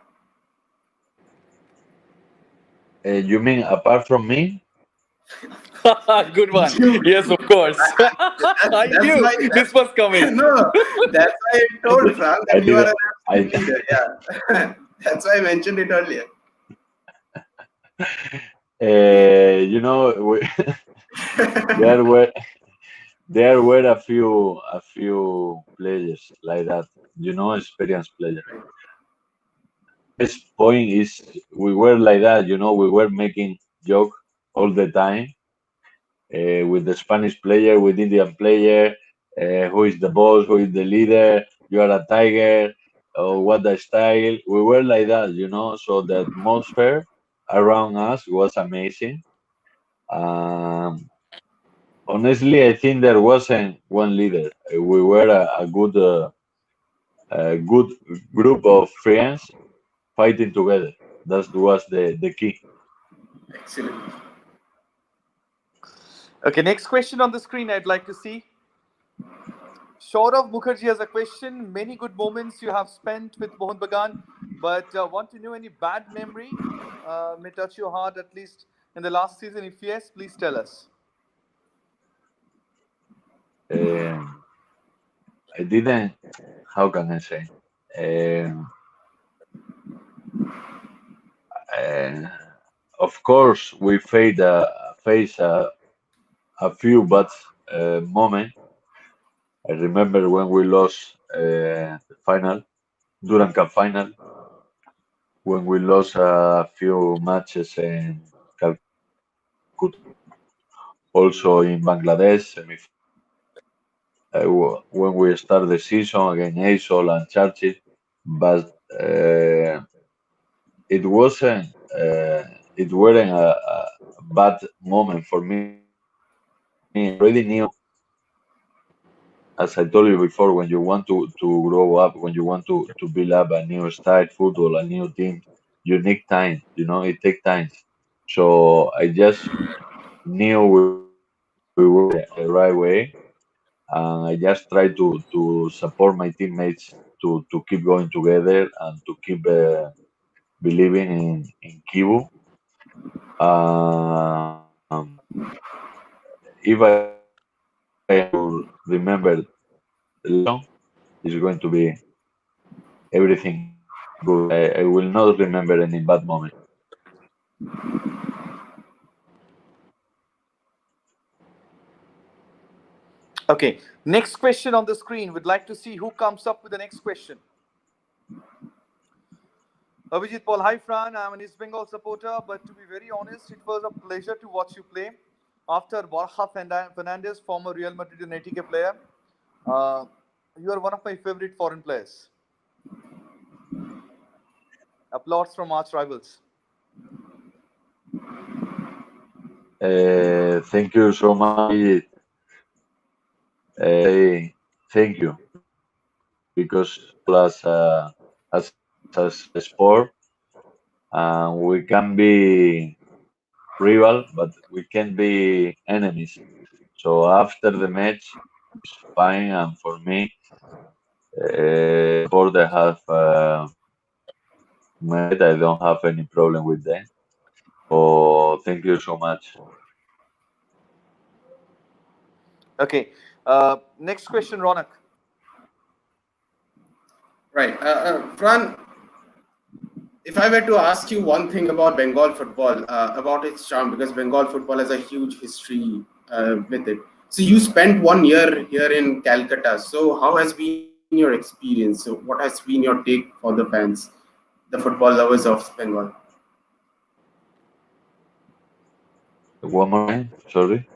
You mean apart from me? Good one. You, Yes, of course. I that's knew why this was coming. no, that's why I told Fran I that you are didn't. a I natural leader. Yeah, that's why I mentioned it earlier. there were there were a few players like that. Experienced players. This point is we were like that. We were making joke all the time with the Spanish player, with Indian player, who is the boss, who is the leader, you are a tiger, what the style. We were like that. So the atmosphere around us was amazing. Um, Honestly, I think there wasn't one leader. We were a good group of friends fighting together. That was the key. Excellent. Okay, next question on the screen I'd like to see. Saurav Mukherjee has a question. Many good moments you have spent with Mohun Bagan, but want to know any bad memory may touch your heart at least in the last season? If yes, please tell us. I didn't. How can I say? Um, uh, of course, we face a few bad moments. I remember when we lost the final, Durand Cup final, when we lost a few matches in Calcutta, also in Bangladesh, when we start the season against Aisol and Churchill, but it wasn't it weren't a bad moment for me. I already knew, as I told you before, when you want to grow up, when you want to build up a new style football, a new team, you need time. You know, it takes time. So I just knew we were the right way, and I just tried to support my teammates to keep going together and to keep believing in Kivu. If I have to remember the lesson, it's going to be everything good. I will not remember any bad moment. Okay, next question on the screen. We'd like to see who comes up with the next question. Abhijit Paul, hi Fran, I'm an East Bengal supporter, but to be very honest, it was a pleasure to watch you play. After Borja Fernandez, former Real Madrid and ATK player, you are one of my favorite foreign players. Applause from arch rivals. Thank you so much. Thank you because as a sport, we can be rival, but we can be enemies. So after the match, it's fine, and for me, for they have met, I don't have any problem with them. So thank you so much. Okay, next question, Ronak. Right. Fran, if I were to ask you one thing about Bengal football, about its charm, because Bengal football has a huge history with it. So you spent 1 year here in Calcutta. So how has been your experience? So what has been your take for the fans, the football lovers of Bengal? One more time, sorry.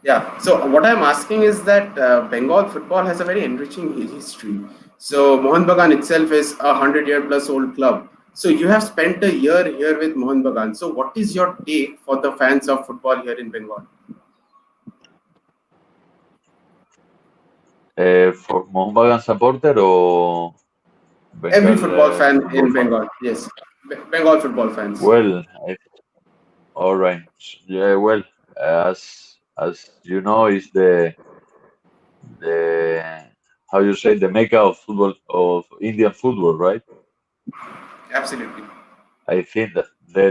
Yeah. So what I'm asking is that Bengal football has a very enriching history. So Mohun Bagan itself is a 100-year plus old club. So you have spent a year here with Mohun Bagan. So what is your take for the fans of football here in Bengal? For Mohun Bagan supporter or Every Bengal football fan football in fan? Bengal. Yes. Bengal football fans. Well, all right. Yeah, well, as you know, is the how you say the mecca of football of Indian football, right? Absolutely. I think that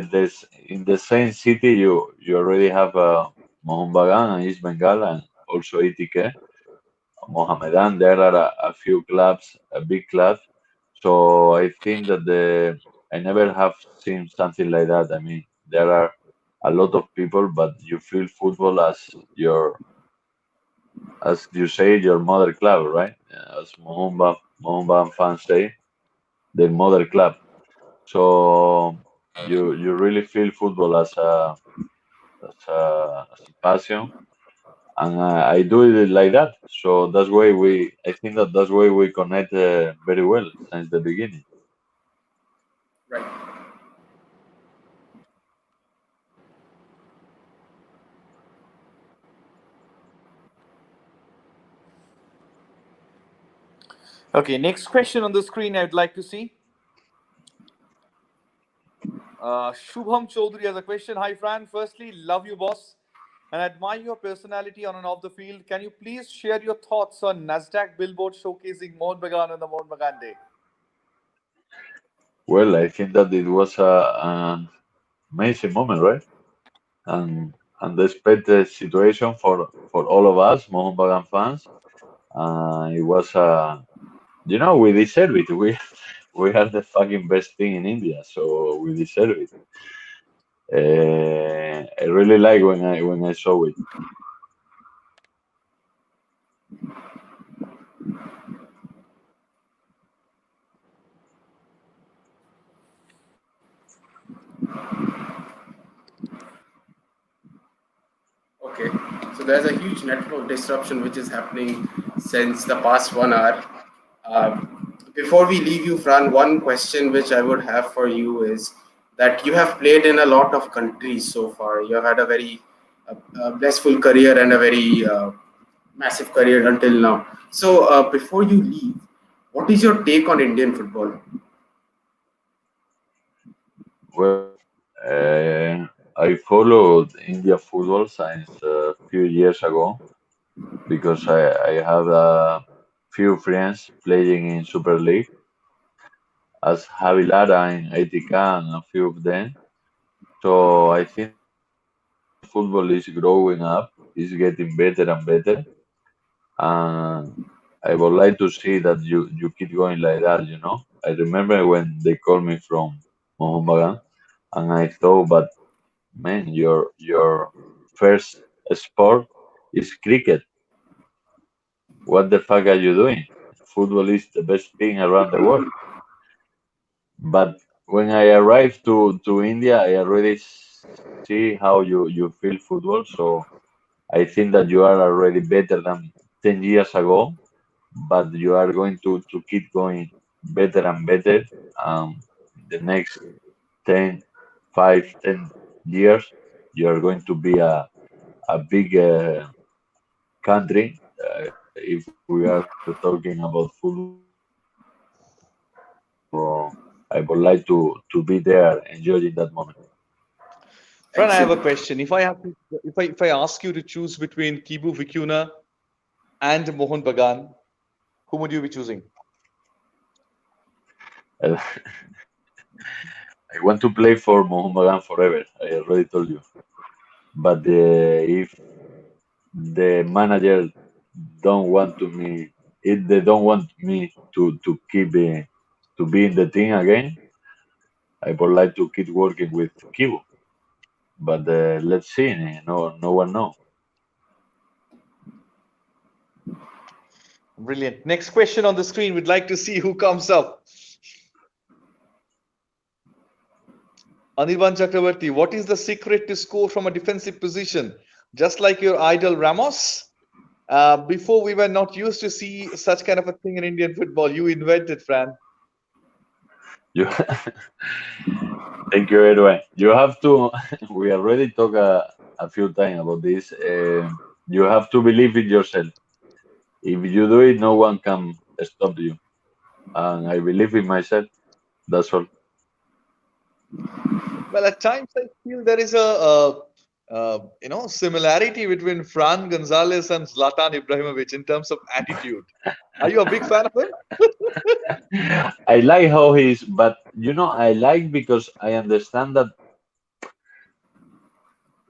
there's in the same city you already have Mohun Bagan and East Bengal and also ATK, Mohammedan. There are a few clubs, a big clubs. So I think that I never have seen something like that. I mean, there are a lot of people, but you feel football as you say, your mother club, right? As Mohun fans say, their mother club. So you really feel football as a passion, and I do it like that. So that's why I think that's why we connect very well since the beginning. Right. Okay, next question on the screen I'd like to see. Shubham Chaudhary has a question. Hi, Fran. Firstly, love you, boss. and admire your personality on and off the field. Can you please share your thoughts on Nasdaq billboard showcasing Mohun Bagan on the Mohun Bagan Day? Well, I think that it was an amazing moment, right? And unexpected situation for all of us, Mohun Bagan fans. It was we deserve it. We are the fucking best thing in India, so we deserve it. I really like when I saw it. Okay, so there's a huge network disruption which is happening since the past 1 hour. Before we leave you, Fran, one question which I would have for you is that you have played in a lot of countries so far. You have had a very blissful career and a very massive career until now. So, before you leave, what is your take on Indian football? Well, I followed India football since a few years ago because I have a few friends playing in Super League as Javi Lara and ATK and a few of them. So I think football is growing up, is getting better and better. And I would like to see that you keep going like that. I remember when they called me from Mohun Bagan, and I thought, but man, your first sport is cricket. What the fuck are you doing? Football is the best thing around the world. But when I arrived to India, I already see how you feel football. So I think that you are already better than 10 years ago, but you are going to keep going better and better. The next 10, 5, 10 years, you are going to be a big country. If we are talking about football, so I would like to be there enjoying that moment. Fran, I have a Excellent. question. If I ask you to choose between Kibu Vicuna and Mohun Bagan, whom would you be choosing? Uh, I want to play for Mohun Bagan forever. I already told you. But if the manager don't want to me, if they don't want me to keep to be in the team again, I would like to keep working with Kibu. But let's see. No one know. Brilliant. Next question on the screen. We'd like to see who comes up. Anirban Chakravarti, what is the secret to score from a defensive position? Just like your idol Ramos? Before we were not used to see such kind of a thing in Indian football. You invented, Fran. You, thank you, Edwin. You have to. We already talked a few times about this. You have to believe in yourself. If you do it, no one can stop you. And I believe in myself. That's all. Well, at times I feel there is similarity between Fran Gonzalez and Zlatan Ibrahimovic in terms of attitude. Are you a big fan of him? I like how he's, but I like because I understand that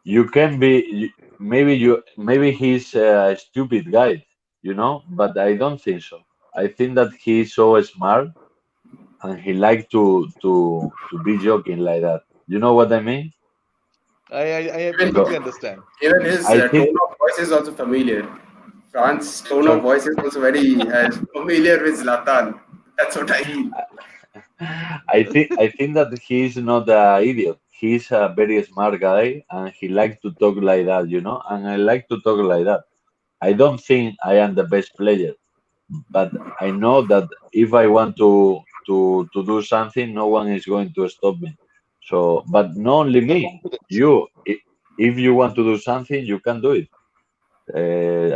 you can be. Maybe he's a stupid guy, but I don't think so. I think that he's so smart and he like to be joking like that. You know what I mean? I Even, perfectly So understand. even his I tone think of voice is also familiar. Fran's tone of sorry. voice is also very familiar with Zlatan. That's what I feel. I think that he's not an idiot. He's a very smart guy, and he likes to talk like that. And I like to talk like that. I don't think I am the best player, but I know that if I want to do something, no one is going to stop me. So, but not only The me, confidence. you. If you want to do something, you can do it.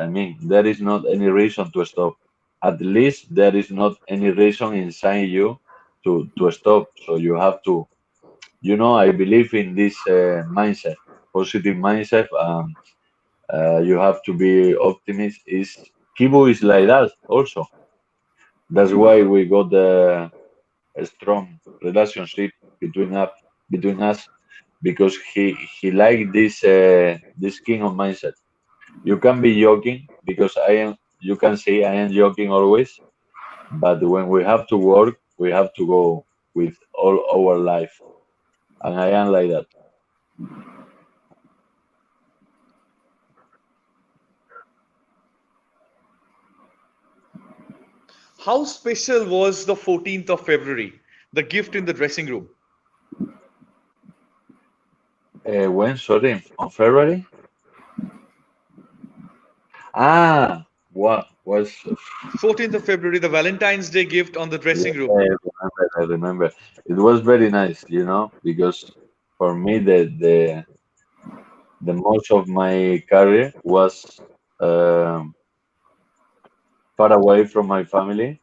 I mean, there is not any reason to stop. At least there is not any reason inside you to stop. So you have to, I believe in this mindset, positive mindset. You have to be optimist. Is Kibu is like that also. That's why we got a strong relationship between us because he liked this king of mindset. You can be joking because I am. You can say I am joking always, but when we have to work, we have to go with all our life, and I am like that. How special was the 14th of February, the gift in the dressing room? When sorry on February? Ah, what was? 14th of February, the Valentines Day gift on the Yeah, dressing room. I remember. I remember. It was very nice, because for me the most of my career was um, far away from my family,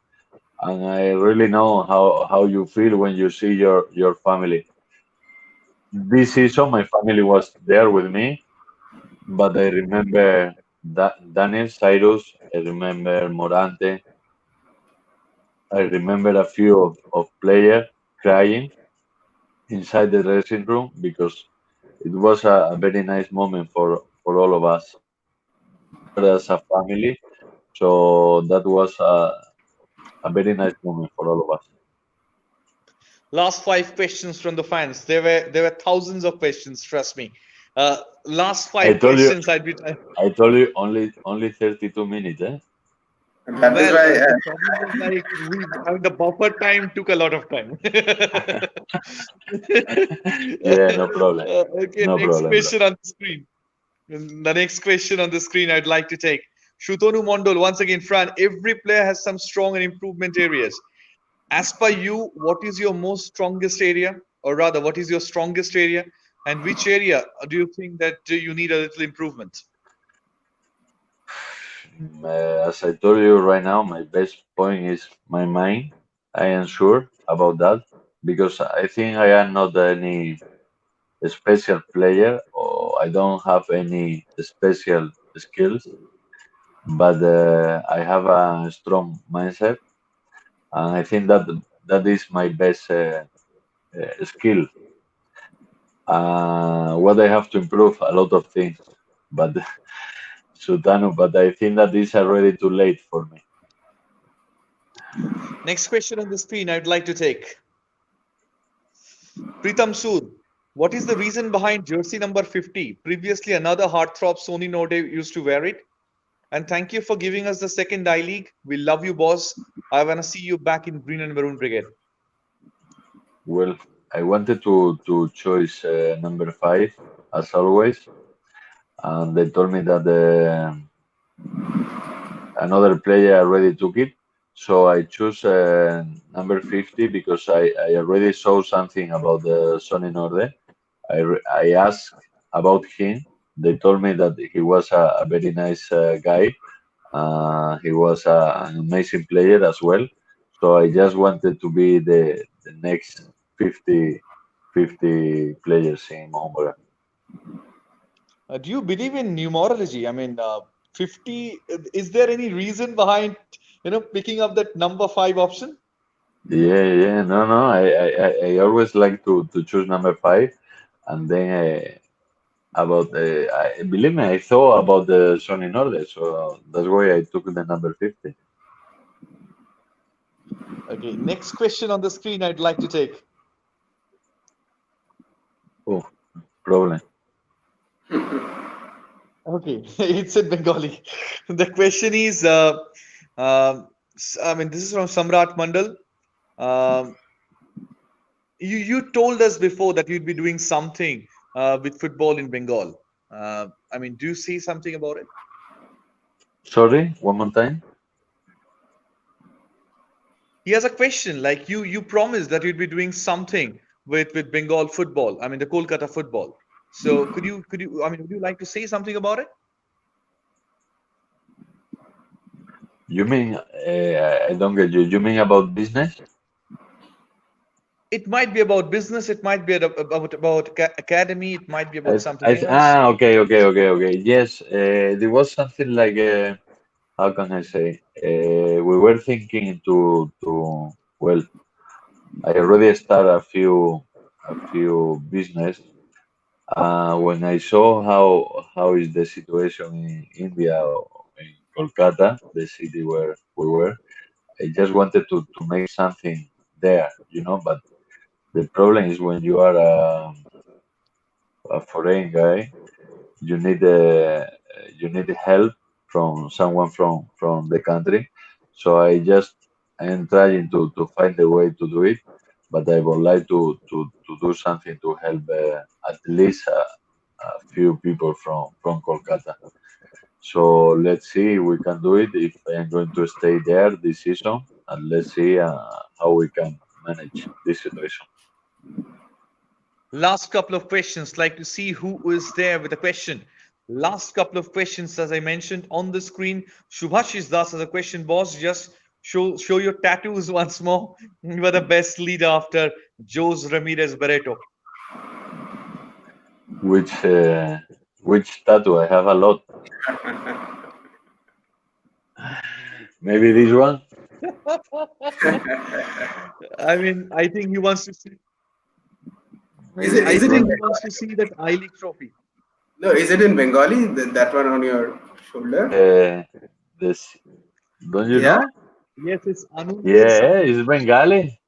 and I really know how you feel when you see your family. This season, my family was there with me, but I remember Daniel Cyrus, I remember Morante, I remember a few of players crying inside the dressing room because it was a very nice moment for all of us. We were as a family, so that was a very nice moment for all of us. Last five questions from the fans. There were thousands of questions. Trust me. Last I five told you, questions. I'd be I told you only 32 minutes, eh? That is well. why The problem was like the buffer time took a lot of time. Yeah, no problem, Okay, no next problem, bro. question on the screen. The next question on the screen I'd like to take. Shutonu Mondol, once again, Fran, every player has some strong and improvement areas. As per you, what is your most strongest area? Or rather, what is your strongest area? And which area do you think that you need a little improvement? As I told you right now, my best point is my mind. I am sure about that because I think I am not any special player or I don't have any special skills, but I have a strong mindset, and I think that is my best skill. What I have to improve a lot of things, but Sultano, but I think that is already too late for me. Next question on the screen I'd like to take. Pritam Sood, what is the reason behind jersey number 50? Previously, another heartthrob Sony Node used to wear it. And thank you for giving us the second I League. We love you, boss. I want to see you back in Green and Maroon Brigade. Well, I wanted to choose number 5 as always, and they told me that another player already took it. So I choose number 50 because I already saw something about the Sonny Norde. I asked about him. They told me that he was a very nice guy. He was an amazing player as well. So I just wanted to be the next 50, 50 players in Mohun Bagan. Do you believe in numerology? I mean, 50, is there any reason behind, picking up that number 5 option? Yeah, yeah, no, no. I always like to choose number 5, and then about I believe me, I thought about the Sony Norde, so that's why I took the number 50. Okay, next question on the screen I'd like to take. Oh, problem. Okay, it's in Bengali. The question is, I mean, this is from Samrat Mandal. Um, you told us before that you'd be doing something with football in Bengal. I mean, do you see something about it? Sorry, one more time. He has a question. Like you promised that you'd be doing something with Bengal football. I mean, the Kolkata football. So could you? I mean, would you like to say something about it? You mean I don't get you. You mean about business? It might be about business. It might be about academy. It might be about something else. Okay. Yes, there was something like how can I say? We were thinking to well, I already started a few business. When I saw how is the situation in India or in Kolkata, the city where we were, I just wanted to make something there, But the problem is when you are a foreign guy, you need help from someone from the country. So I am trying to find a way to do it, but I would like to do something to help at least a few people from Kolkata. So let's see if we can do it. If I am going to stay there this season, and let's see how we can manage this situation. Last couple of questions. Like to see who is there with a question. Last couple of questions, as I mentioned on the screen. Subhashish Das has a question, boss. Just show your tattoos once more. You are the best leader after Jose Ramirez Barreto. Which tattoo? I have a lot. Maybe this one. I mean, I think he wants to see. Is it in He wants to see that I League trophy. No, is it in Bengali? That one on your shoulder? This don't you Yeah. know? Yes, it's Anu. Yeah, it's Bengali.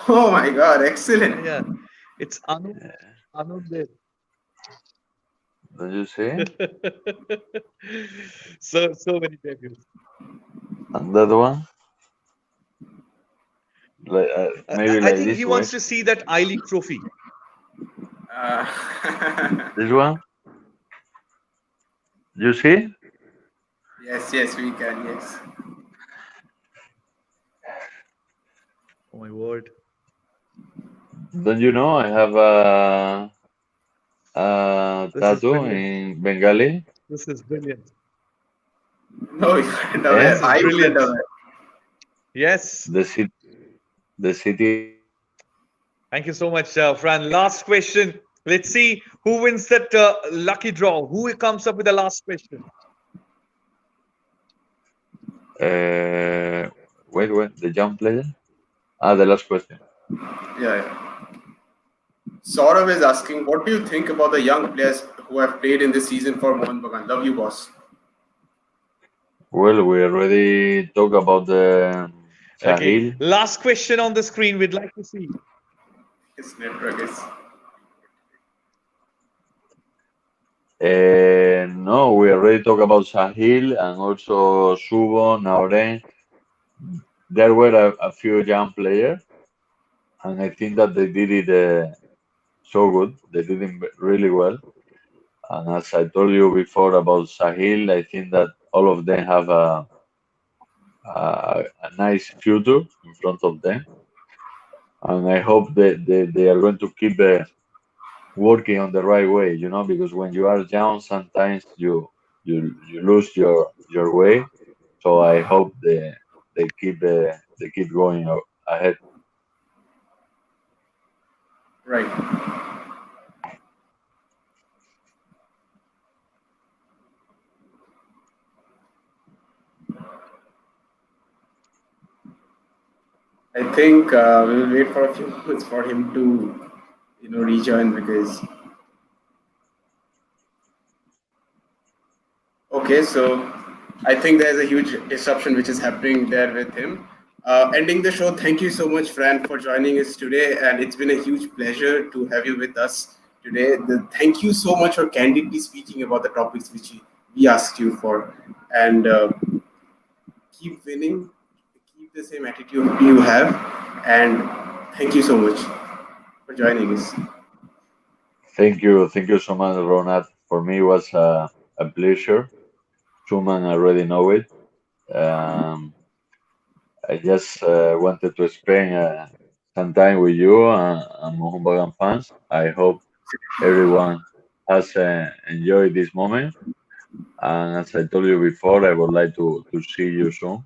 Oh my God! Excellent. Yeah, it's Anu. Anu there. Don't you see? So many tattoos. And that one, like maybe I like think this he way. wants to see that I League trophy. Uh, This one, you see? yes, we can. Yes. Oh my word. Don't you know? I have a This is tattoo brilliant. in Bengali. This is brilliant. No, you weren't Eh? aware. This is I wasn't brilliant. aware. Yes. The city. Thank you so much, Fran. Last question. Let's see who wins that lucky draw. Who comes up with the last question? Wait, the young player. The last question. Yeah. Saurav is asking, what do you think about the young players who have played in this season for Mohun Bagan? Love you, boss. Well, we already talked about the Okay. Sahil. Last question on the screen. We'd like to see. His network is. No, we already talked about Sahil and also Subo, Nauren. There were a few young players, and I think that they did it so good. They did it really well. And as I told you before about Sahil, I think that all of them have a nice future in front of them. And I hope that they are going to keep working on the right way, because when you are young, sometimes you lose your way. So I hope they keep going ahead. Right. I think we will wait for a few moments for him to, rejoin because. Okay, so I think there's a huge disruption which is happening there with him. Ending the show, thank you so much, Fran, for joining us today. And it's been a huge pleasure to have you with us today. Thank you so much for candidly speaking about the topics which we asked you for. And keep winning, keep the same attitude you have. And thank you so much for joining us. Thank you so much, Ronald. For me, it was a pleasure. Truman already know it. Um, I just wanted to spend some time with you and Mohun Bagan fans. I hope everyone has enjoyed this moment. And as I told you before, I would like to see you soon.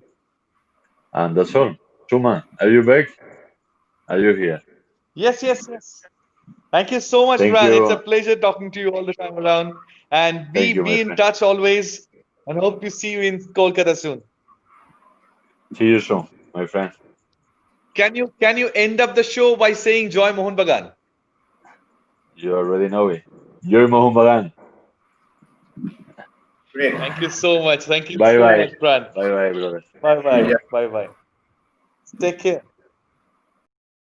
And that's all. Truman, are you back? Are you here? Yes, yes, yes. Thank you so much, Thank Fran. you. It's a pleasure talking to you all the time around. And Thank you, my be in friend. touch always. And hope to see you in Kolkata soon. See you soon, my friend. Can you end up the show by saying Joy Mohun Bagan? You already know it. You're Mohun Bagan. Great. Thank you so much. Thank you Bye so bye. much, Fran. Bye bye, brother. Bye bye. Yeah. Bye bye. Take care.